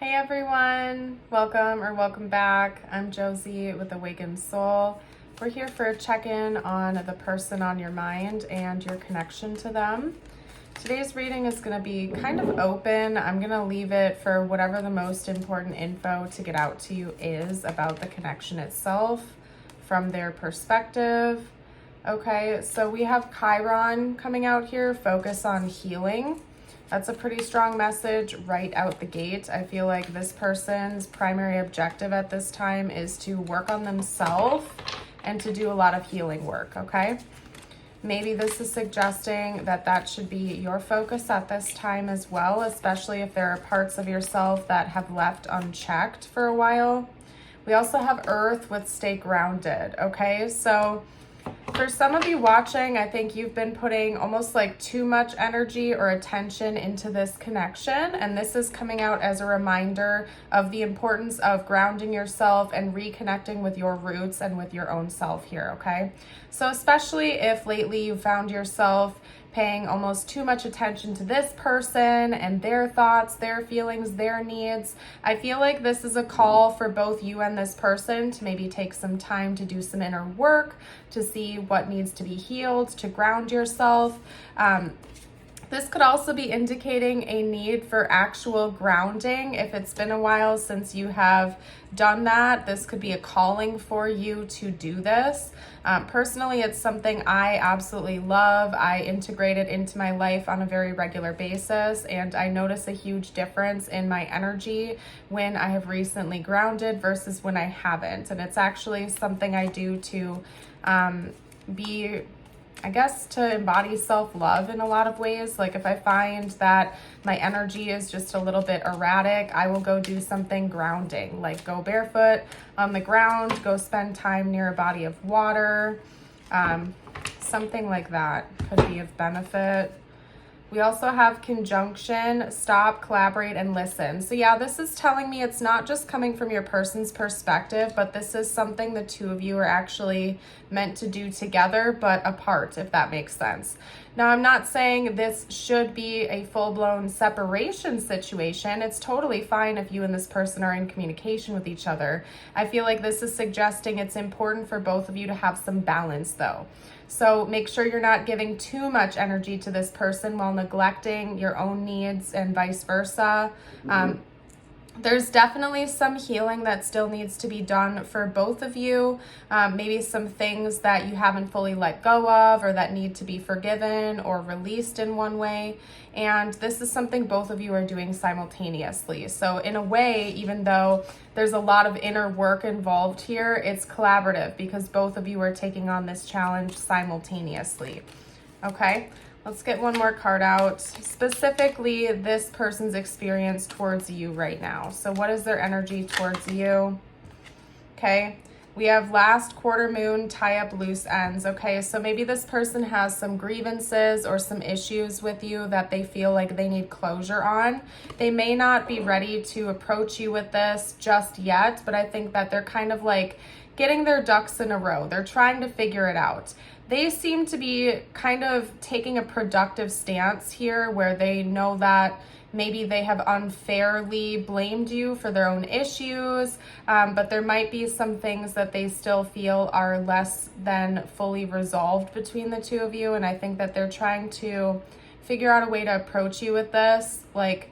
Hey everyone, welcome back. I'm Josie with Awakened Soul. We're here for a check-in on the person on your mind and your connection to them. Today's reading is going to be kind of open. I'm going to leave it for whatever the most important info to get out to you is about the connection itself from their perspective. Okay, so we have Chiron coming out here, focus on healing. That's a pretty strong message right out the gate. I feel like this person's primary objective at this time is to work on themselves and to do a lot of healing work, okay? Maybe this is suggesting that that should be your focus at this time as well, especially if there are parts of yourself that have left unchecked for a while. We also have Earth with stay grounded, okay? So for some of you watching, I think you've been putting almost like too much energy or attention into this connection, and this is coming out as a reminder of the importance of grounding yourself and reconnecting with your roots and with your own self here, okay? So especially if lately you found yourself paying almost too much attention to this person and their thoughts, their feelings, their needs. I feel like this is a call for both you and this person to maybe take some time to do some inner work, to see what needs to be healed, to ground yourself. This could also be indicating a need for actual grounding. If it's been a while since you have done that, this could be a calling for you to do this. Personally, it's something I absolutely love. I integrate it into my life on a very regular basis, and I notice a huge difference in my energy when I have recently grounded versus when I haven't. And it's actually something I do to to embody self-love in a lot of ways. Like if I find that my energy is just a little bit erratic, I will go do something grounding, like go barefoot on the ground, go spend time near a body of water. Something like that could be of benefit. We also have conjunction, stop, collaborate, and listen. So yeah, this is telling me it's not just coming from your person's perspective, but this is something the two of you are actually meant to do together, but apart, if that makes sense. Now, I'm not saying this should be a full-blown separation situation. It's totally fine if you and this person are in communication with each other. I feel like this is suggesting it's important for both of you to have some balance, though. So make sure you're not giving too much energy to this person while neglecting your own needs and vice versa. There's definitely some healing that still needs to be done for both of you. Maybe some things that you haven't fully let go of or that need to be forgiven or released in one way. And this is something both of you are doing simultaneously. So in a way, even though there's a lot of inner work involved here, it's collaborative because both of you are taking on this challenge simultaneously. Okay? Let's get one more card out. Specifically, this person's experience towards you right now. So what is their energy towards you? Okay. We have last quarter moon, tie up loose ends. Okay, so maybe this person has some grievances or some issues with you that they feel like they need closure on. They may not be ready to approach you with this just yet, but I think that they're kind of like getting their ducks in a row. They're trying to figure it out. They seem to be kind of taking a productive stance here where they know that maybe they have unfairly blamed you for their own issues, but there might be some things that they still feel are less than fully resolved between the two of you. And I think that they're trying to figure out a way to approach you with this, like,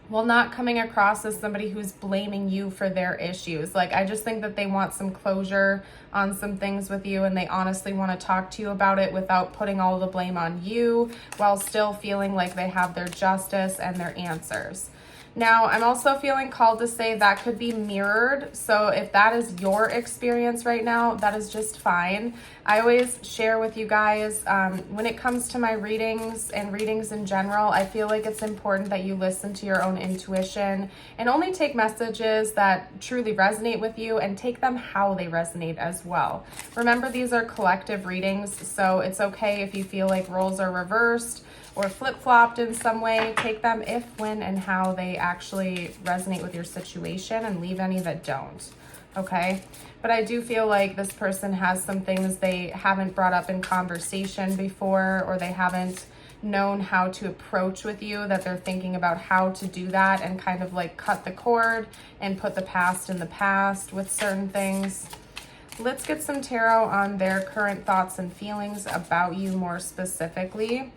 while not coming across as somebody who's blaming you for their issues. Like, I just think that they want some closure on some things with you, and they honestly want to talk to you about it without putting all the blame on you, while still feeling like they have their justice and their answers. Now, I'm also feeling called to say that could be mirrored. So if that is your experience right now, that is just fine. I always share with you guys, when it comes to my readings and readings in general, I feel like it's important that you listen to your own intuition and only take messages that truly resonate with you and take them how they resonate as well. Remember, these are collective readings, so it's okay if you feel like roles are reversed or flip-flopped in some way. Take them if, when, and how they actually resonate with your situation, and leave any that don't, okay? But I do feel like this person has some things they haven't brought up in conversation before, or they haven't known how to approach with you, that they're thinking about how to do that and kind of like cut the cord and put the past in the past with certain things. Let's get some tarot on their current thoughts and feelings about you more specifically.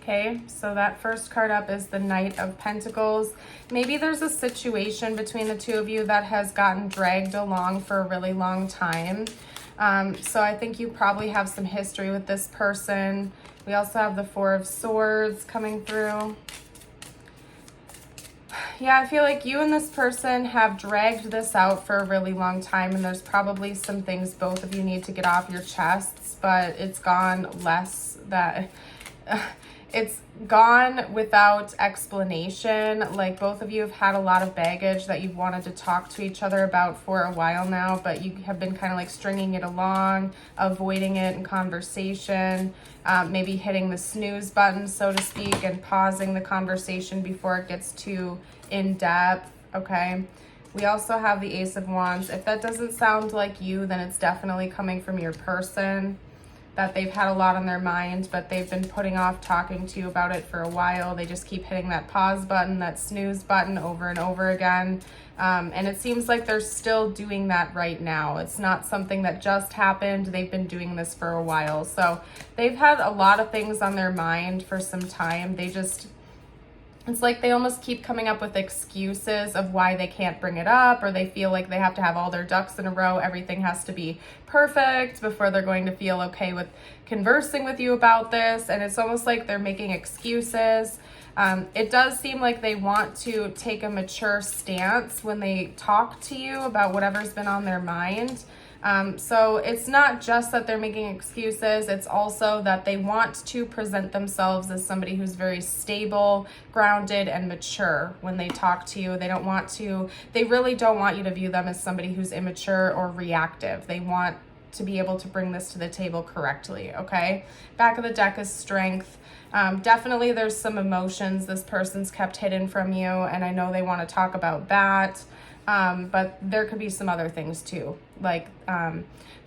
Okay, so that first card up is the Knight of Pentacles. Maybe there's a situation between the two of you that has gotten dragged along for a really long time. So I think you probably have some history with this person. We also have the Four of Swords coming through. Yeah, I feel like you and this person have dragged this out for a really long time, and there's probably some things both of you need to get off your chests, but it's gone less that... it's gone without explanation. Like, both of you have had a lot of baggage that you've wanted to talk to each other about for a while now, but you have been kind of like stringing it along, avoiding it in conversation, maybe hitting the snooze button, so to speak, and pausing the conversation before it gets too in-depth, okay? We also have the Ace of Wands. If that doesn't sound like you, then it's definitely coming from your person, that they've had a lot on their mind, but they've been putting off talking to you about it for a while. They just keep hitting that pause button, that snooze button over and over again. And it seems like they're still doing that right now. It's not something that just happened. They've been doing this for a while. So they've had a lot of things on their mind for some time. It's like they almost keep coming up with excuses of why they can't bring it up, or they feel like they have to have all their ducks in a row. Everything has to be perfect before they're going to feel okay with conversing with you about this. And it's almost like they're making excuses. It does seem like they want to take a mature stance when they talk to you about whatever's been on their mind. So it's not just that they're making excuses, it's also that they want to present themselves as somebody who's very stable, grounded, and mature when they talk to you. They really don't want you to view them as somebody who's immature or reactive. They want to be able to bring this to the table correctly, okay? Back of the deck is Strength. Definitely there's some emotions this person's kept hidden from you, and I know they want to talk about that. But there could be some other things too, like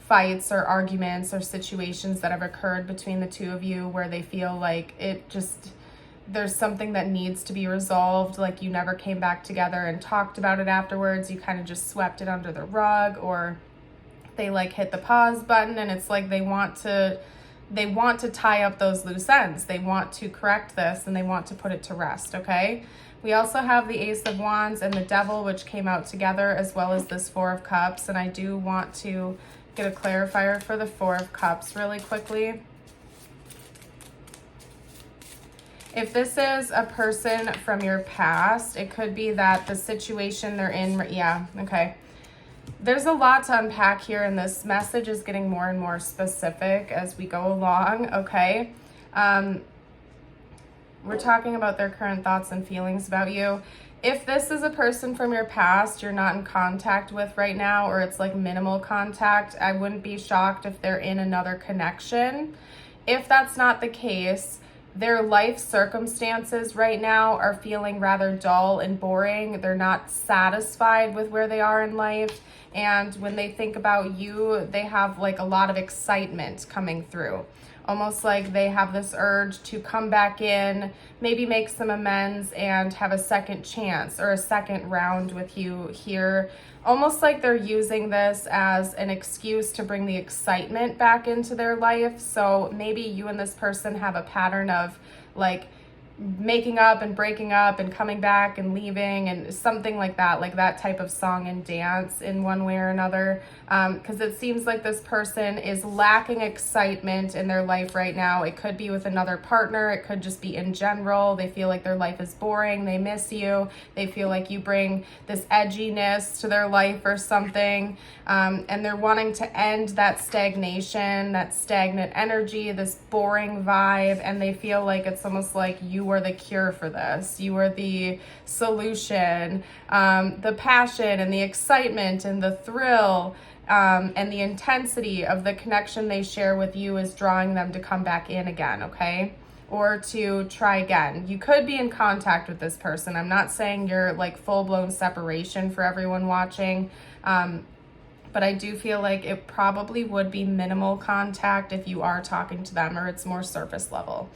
fights or arguments or situations that have occurred between the two of you where they feel like there's something that needs to be resolved, like you never came back together and talked about it afterwards. You kind of just swept it under the rug, or they like hit the pause button, and it's like they want to tie up those loose ends. They want to correct this, and they want to put it to rest, okay? We also have the Ace of Wands and the Devil, which came out together, as well as this Four of Cups. And I do want to get a clarifier for the Four of Cups really quickly. If this is a person from your past, it could be that the situation they're in, yeah, okay. There's a lot to unpack here, and this message is getting more and more specific as we go along, okay? We're talking about their current thoughts and feelings about you. If this is a person from your past you're not in contact with right now, or it's like minimal contact, I wouldn't be shocked if they're in another connection. If that's not the case, their life circumstances right now are feeling rather dull and boring. They're not satisfied with where they are in life. And when they think about you, they have like a lot of excitement coming through. Almost like they have this urge to come back in, maybe make some amends, and have a second chance or a second round with you here. Almost like they're using this as an excuse to bring the excitement back into their life. So maybe you and this person have a pattern of like making up and breaking up and coming back and leaving and something like that type of song and dance in one way or another, because it seems like this person is lacking excitement in their life right now. It could be with another partner, it could just be in general. They feel like their life is boring, they miss you, they feel like you bring this edginess to their life or something, and they're wanting to end that stagnation, that stagnant energy, this boring vibe, and they feel like it's almost like you are the cure for this. You are the solution. The passion and the excitement and the thrill and the intensity of the connection they share with you is drawing them to come back in again, okay? Or to try again. You could be in contact with this person. I'm not saying you're like full-blown separation for everyone watching, but I do feel like it probably would be minimal contact if you are talking to them, or it's more surface level.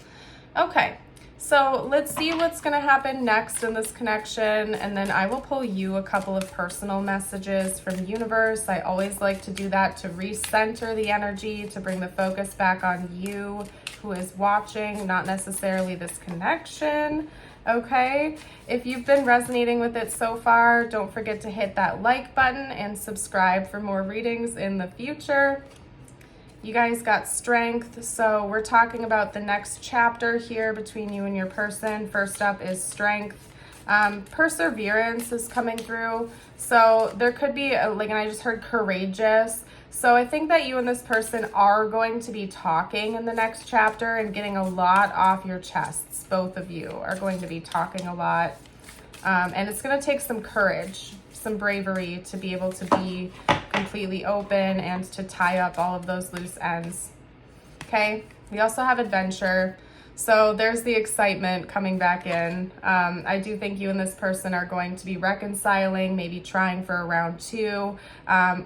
Okay, so let's see what's going to happen next in this connection, and then I will pull you a couple of personal messages from the universe. I always like to do that to recenter the energy, to bring the focus back on you who is watching, not necessarily this connection. Okay, if you've been resonating with it so far, don't forget to hit that like button and subscribe for more readings in the future. You guys got strength, so we're talking about the next chapter here between you and your person. First up is strength. Perseverance is coming through. So there could be, and I just heard courageous. So I think that you and this person are going to be talking in the next chapter and getting a lot off your chests. Both of you are going to be talking a lot. And it's going to take some courage, some bravery to be able to be completely open and to tie up all of those loose ends. Okay, we also have adventure. So there's the excitement coming back in. I do think you and this person are going to be reconciling, maybe trying for a round 2,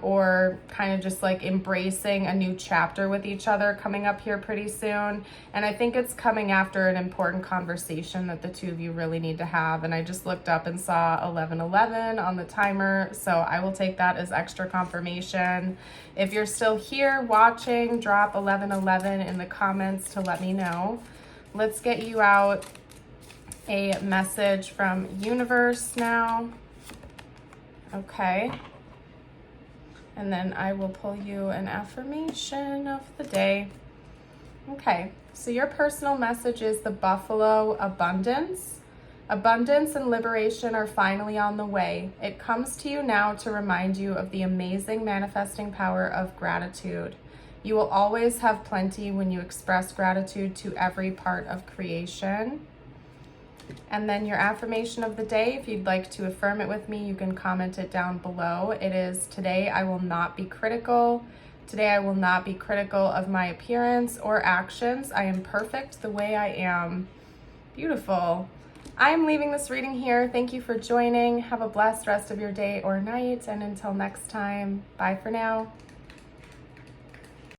or kind of just like embracing a new chapter with each other coming up here pretty soon. And I think it's coming after an important conversation that the two of you really need to have. And I just looked up and saw 11:11 on the timer, so I will take that as extra confirmation. If you're still here watching, drop 11:11 in the comments to let me know. Let's get you out a message from universe now. Okay. And then I will pull you an affirmation of the day. Okay. So your personal message is the buffalo abundance. Abundance and liberation are finally on the way. It comes to you now to remind you of the amazing manifesting power of gratitude. You will always have plenty when you express gratitude to every part of creation. And then your affirmation of the day, if you'd like to affirm it with me, you can comment it down below. It is, today I will not be critical. Today I will not be critical of my appearance or actions. I am perfect the way I am. Beautiful. I am leaving this reading here. Thank you for joining. Have a blessed rest of your day or night. And until next time, bye for now.